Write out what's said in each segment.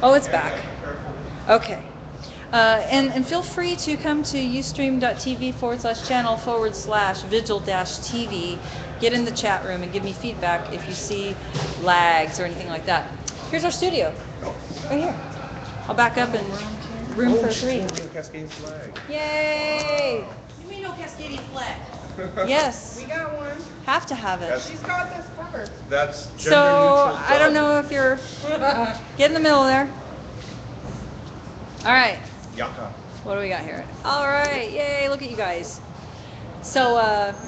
Oh, it's back. Okay. And feel free to come to ustream.tv/channel/vigil-tv. Get in the chat room and give me feedback if you see lags or anything like that. Here's our studio. Right here. I'll back up and room for three. Cascadian flag. Yay! You mean no Cascadian flag? Yes. We got one. Have to have it. She's got this first. That's gender So neutral. I don't know if you're get in the middle there. All right. Yaka. What do we got here? All right. Yay! Look at you guys. So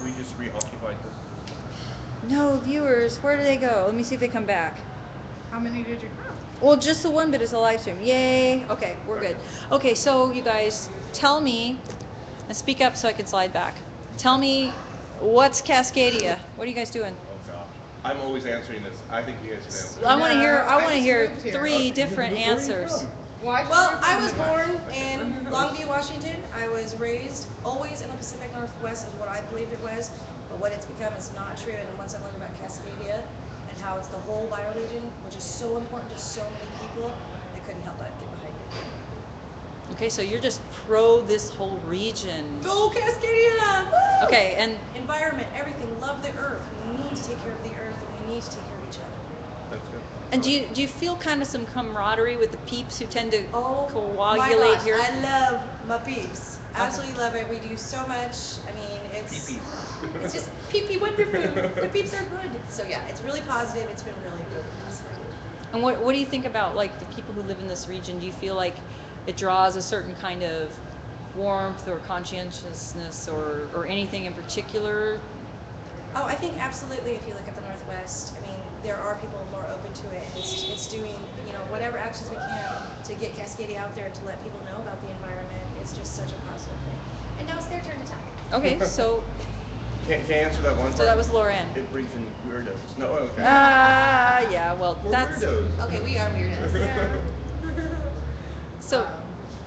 We just reoccupied this. no viewers. Where do they go? Let me see if they come back. How many did you have? Well, just the one, but it's a live stream. Yay. Okay, we're good. Okay, so you guys tell me, and speak up so I can slide back. Tell me, what's Cascadia? What are you guys doing? Oh gosh. I'm always answering this. I think you guys can answer. I want to hear. I I want to just hear moved here. three different Where are you answers. from? Well, I was born in Longview, Washington. I was raised always in the Pacific Northwest is what I believed it was, but what it's become is not true. And once I learned about Cascadia and how it's the whole bioregion, which is so important to so many people, I couldn't help but get behind it. Okay, so you're just pro this whole region. Go Cascadia! Woo! Okay, and Environment, everything, love the earth. We need to take care of the earth and we need to take care of each other. That's good. do you feel kind of some camaraderie with the peeps who tend to Oh my coagulate gosh, here? I love my peeps. Absolutely love it. We do so much. I mean, it's Pee-pee. it's just pee-pee wonderful. The peeps are good. So yeah, it's really positive. It's been really good. And what do you think about like the people who live in this region? Do you feel like it draws a certain kind of warmth or conscientiousness or anything in particular? Oh, I think absolutely. If you look at the Northwest, I mean, there are people more open to it. It's doing, whatever actions we can to get Cascadia out there to let people know about the environment. It's just such a positive thing. And now it's their turn to talk. Okay, so Can't answer that one. so that was Lauren. It brings in weirdos. No, okay. Yeah, well We're that's weirdos. Okay, we are weirdos. so.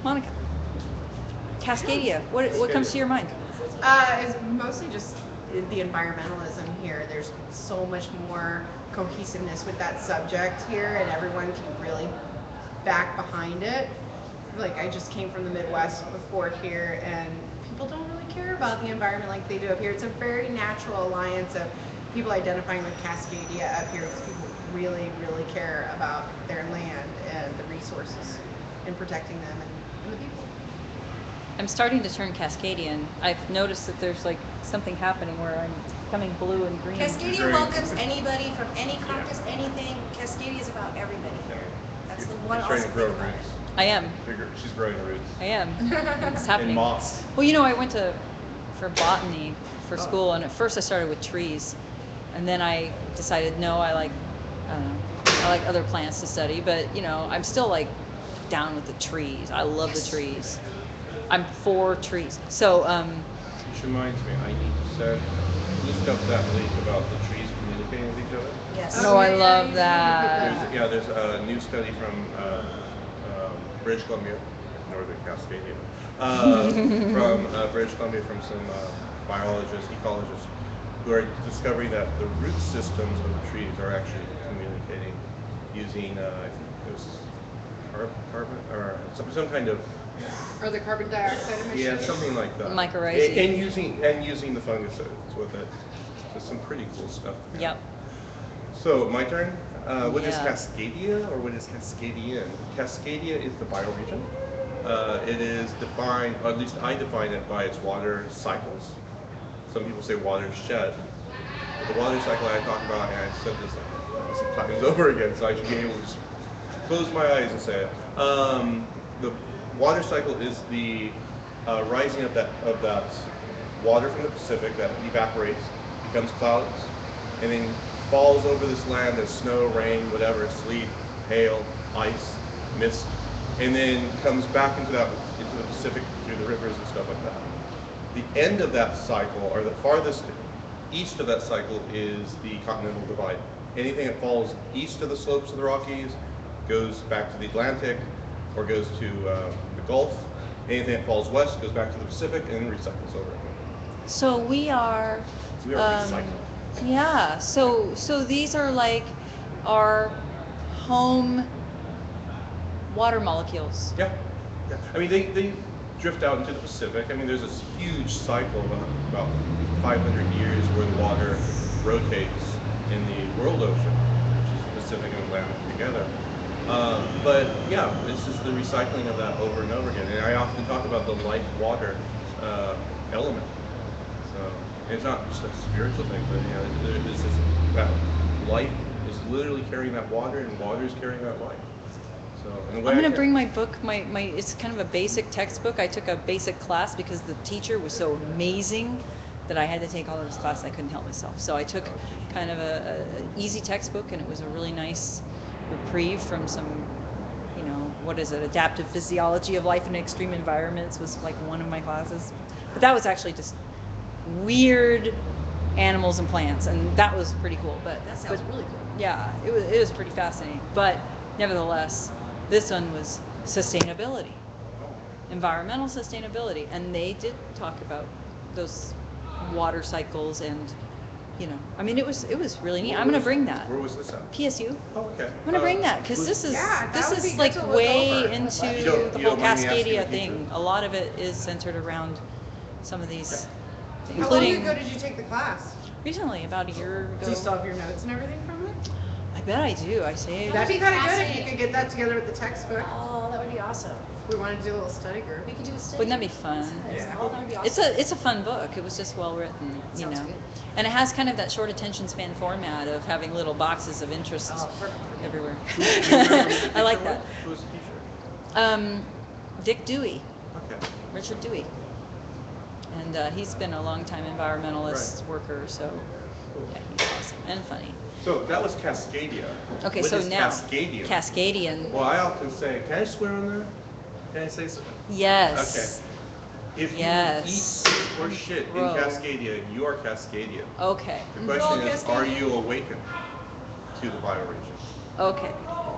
Monica, Cascadia. What comes to your mind? It's mostly just the environmentalism here. There's so much more cohesiveness with that subject here, and everyone can really back behind it. Like, I just came from the Midwest before here, and people don't really care about the environment like they do up here. It's a very natural alliance of people identifying with Cascadia up here because people really, really care about their land and the resources and protecting them and the people. I'm starting to turn Cascadian. I've noticed that there's like something happening where I'm becoming blue and green. Cascadia welcomes anybody from any caucus, anything. Cascadia is about everybody here. That's the one She's trying to awesome grow thing about it. roots. I am. She's growing roots. I am. It's happening. And moss. Well, I went for botany for school, and at first I started with trees, and then I decided no, I like other plants to study, but I'm still like down with the trees. I love the trees. I'm for trees. So Which reminds me, I need to send look up that link about the trees communicating with each other. Yes. oh, I love that. There's a new study from British Columbia, Northern Cascadia, from British Columbia, from some biologists, ecologists, who are discovering that the root systems of the trees are actually communicating using, I think it was carbon or some kind of Or the carbon dioxide emissions. yeah, something like that. Mycorrhizae. And using the fungicides with it. So some pretty cool stuff. Yep. So my turn. What is Yeah. Cascadia or what is Cascadian? Cascadia is the bioregion. It is defined, or at least I define it by its water cycles. Some people say watershed. But the water cycle I talk about, and I said this times over again, so I should be able to just close my eyes and say it. The water cycle is the rising of that water from the Pacific that evaporates, becomes clouds, and then falls over this land as snow, rain, whatever, sleet, hail, ice, mist, and then comes back into the Pacific through the rivers and stuff like that. The end of that cycle, or the farthest east of that cycle, is the continental divide. Anything that falls east of the slopes of the Rockies goes back to the Atlantic or goes to the Gulf. Anything that falls west goes back to the Pacific and recycles over again. So we are. We are recycling. Yeah. So these are like our home water molecules. Yeah, yeah. I mean, they drift out into the Pacific. I mean, there's this huge cycle of about 500 years where the water rotates in the world ocean, which is the Pacific and Atlantic together. But yeah, it's just the recycling of that over and over again. And I often talk about the life water element. So it's not just a spiritual thing, but it's just that life is literally carrying that water, and water is carrying that life. So in a way, I'm gonna bring my book. My it's kind of a basic textbook. I took a basic class because the teacher was so amazing that I had to take all of his class. I couldn't help myself. So I took kind of a easy textbook, and it was a really nice reprieve from some, what is it? Adaptive physiology of life in extreme environments was like one of my classes. But that was actually just weird animals and plants, and that was pretty cool. But That sounds really cool. yeah, it was pretty fascinating. But nevertheless, this one was sustainability, environmental sustainability, and they did talk about those water cycles, and I mean, it was really neat. I'm gonna bring that. Where was this at? PSU. Oh, okay. I'm gonna bring that because this is Yeah, that would be good like to look way over. into You don't- the you whole don't mind me asking Cascadia a teacher? thing. A lot of it is centered around some of these, How long including ago did you take the class? recently, about a year ago. Do you still have your notes and everything from it? I bet I do. I saved. That'd be kind of good if you Fascinating. could get that together with the textbook. Oh, that would be awesome. We want to do a little study group. We could do a study. Wouldn't that be fun? Yeah. Oh, that would be awesome. It's a fun book. It was just well written, Sounds good. and it has kind of that short attention span format of having little boxes of interest Oh, perfect. everywhere. Do you remember who the I like teacher that. was? Who was the teacher? Dick Dewey, Okay. Richard Dewey, and he's been a long time environmentalist Right. worker, so Cool. yeah, he's awesome and funny. So that was Cascadia. Okay, What so is now Cascadian? Cascadian. Well, I often say, can I swear on there? Can I say something? Yes. If you Yes. eat or shit in Bro. Cascadia, you are Cascadian. Okay. The question Bro, is, are Cascadian. you awakened to the bioregion? Okay.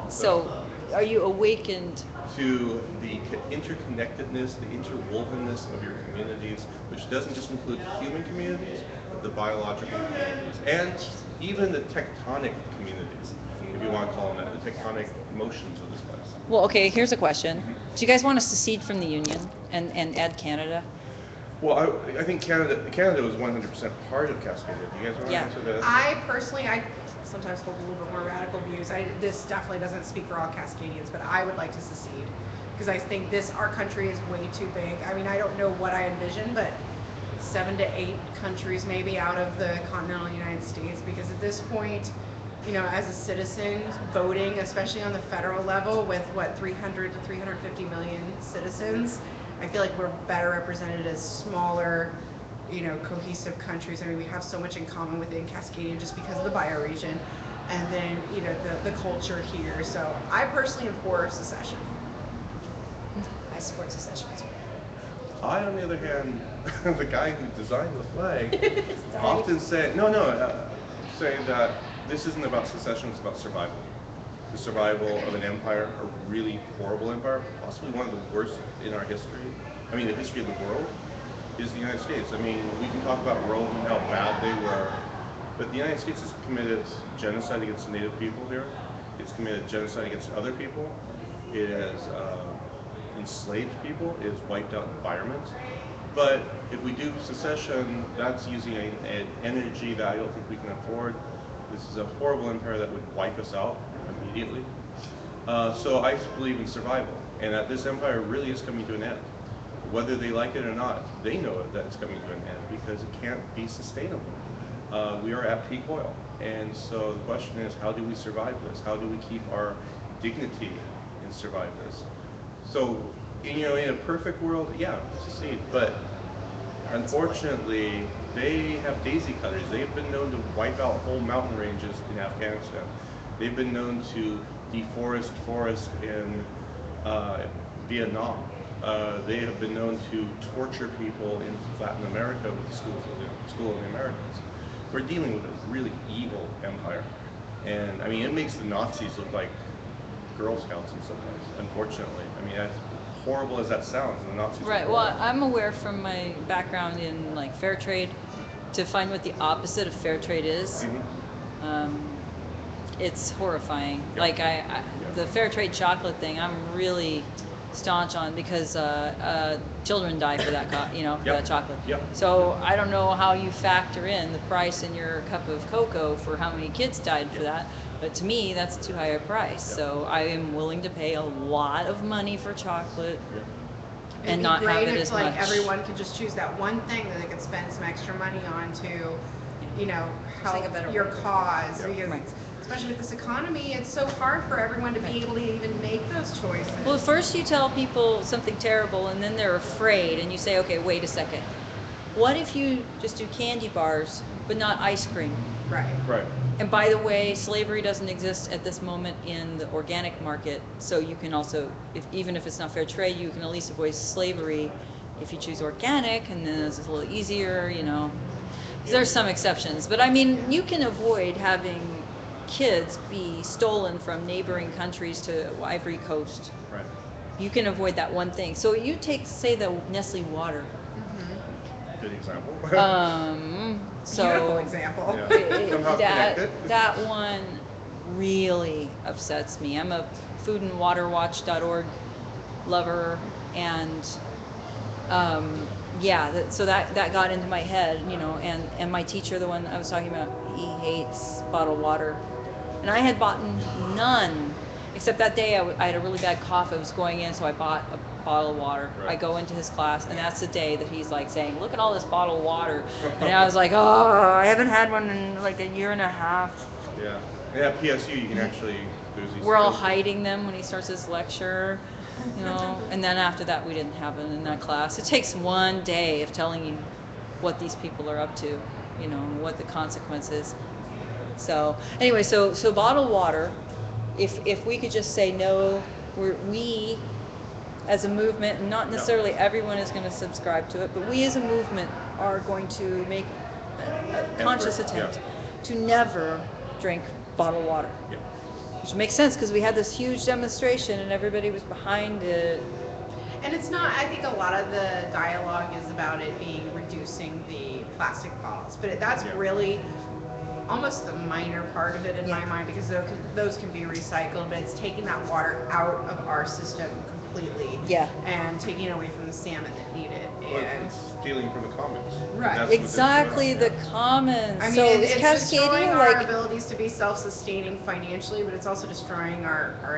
So, are you awakened? To the interconnectedness, the interwovenness of your communities, which doesn't just include the human communities, but the biological communities, and even the tectonic communities, if you want to call them that, the tectonic motions of this place. Well, okay. Here's a question. Do you guys want us to secede from the Union and add Canada? Well, I think Canada was 100% part of Cascadia. Do you guys want to Yeah. answer this? I personally, I sometimes hold a little bit more radical views. This definitely doesn't speak for all Cascadians, but I would like to secede because I think our country is way too big. I mean, I don't know what I envision, but 7 to 8 countries maybe out of the continental United States, because at this point, as a citizen voting, especially on the federal level with 300 to 350 million citizens, I feel like we're better represented as smaller, cohesive countries. I mean, we have so much in common within Cascadia just because of the bioregion, and then, the culture here. So I personally am for secession. I support secession as well. I, on the other hand, the guy who designed the flag, often say that this isn't about secession, it's about survival. The survival of an empire, a really horrible empire, possibly one of the worst in our history. I mean, the history of the world is the United States. I mean, we can talk about Rome and how bad they were, but the United States has committed genocide against the native people here. It's committed genocide against other people. It has enslaved people. It has wiped out environments. But if we do secession, that's using an energy that I don't think we can afford. This is a horrible empire that would wipe us out immediately. So I believe in survival, and that this empire really is coming to an end. Whether they like it or not, they know that it's coming to an end because it can't be sustainable. We are at peak oil, and so the question is, how do we survive this? How do we keep our dignity and survive this? So, in a perfect world, yeah, secede, but unfortunately, they have daisy cutters. They've been known to wipe out whole mountain ranges in Afghanistan. They've been known to deforest forests in Vietnam. They have been known to torture people in Latin America with the School of the Americans. We're dealing with a really evil empire. And I mean, it makes the Nazis look like Girl Scouts in some ways, unfortunately. I mean, as horrible as that sounds, the Nazis Right. were Well, horrible. I'm aware from my background in like fair trade to find what the opposite of fair trade is. Mhm. it's horrifying. Yep. Like the fair trade chocolate thing, I'm really staunch on because children die for that, for Yep. that chocolate. Yep. So I don't know how you factor in the price in your cup of cocoa for how many kids died for that. But to me, that's too high a price. Yep. So I am willing to pay a lot of money for chocolate Yep. It'd and be not have great it if as like much. everyone could just choose that one thing that they could spend some extra money on to, Just like a help better your way. cause. Yeah. Because Right. especially with this economy, it's so hard for everyone to be able to even make those choices. Well, first you tell people something terrible and then they're afraid and you say, okay, wait a second. What if you just do candy bars but not ice cream? Right. Right. And by the way, slavery doesn't exist at this moment in the organic market, so you can also, even if it's not fair trade, you can at least avoid slavery if you choose organic, and then it's a little easier. There's some exceptions, but I mean, you can avoid having kids be stolen from neighboring countries to Ivory Coast. Right. You can avoid that one thing. So you take, say, the Nestle water. Mm-hmm. Good example. So Beautiful example. Yeah. Somehow connected. that one really upsets me. I'm a foodandwaterwatch.org lover, and so that got into my head, and my teacher, the one I was talking about, he hates bottled water, and I had bought none, except that day I had a really bad cough. I was going in, so I bought a bottle of water. Right. I go into his class, and that's the day that he's like saying, "Look at all this bottled water," and I was like, "Oh, I haven't had one in like a year and a half." Yeah. And at PSU, you can actually there's these. We're all filters. hiding them when he starts his lecture, and then after that we didn't have it in that class. It takes one day of telling you what these people are up to, what the consequence is. So anyway, so bottled water, if we could just say no, we as a movement, and not necessarily everyone is going to subscribe to it, but we as a movement are going to make a conscious Effort, attempt yeah. to never drink bottled water. Yeah. Which makes sense because we had this huge demonstration and everybody was behind it. And it's not, I think a lot of the dialogue is about it being reducing the plastic bottles, but that's Yeah. really almost the minor part of it in my Yeah. mind, because those can be recycled, but it's taking that water out of our system completely. Yeah. And taking it away from the salmon that need it. Well, And it's stealing from the commons. Right. That's what this is Exactly, about, the yeah. commons. I mean, So it's is destroying Cascadia our like abilities to be self-sustaining financially, but it's also destroying our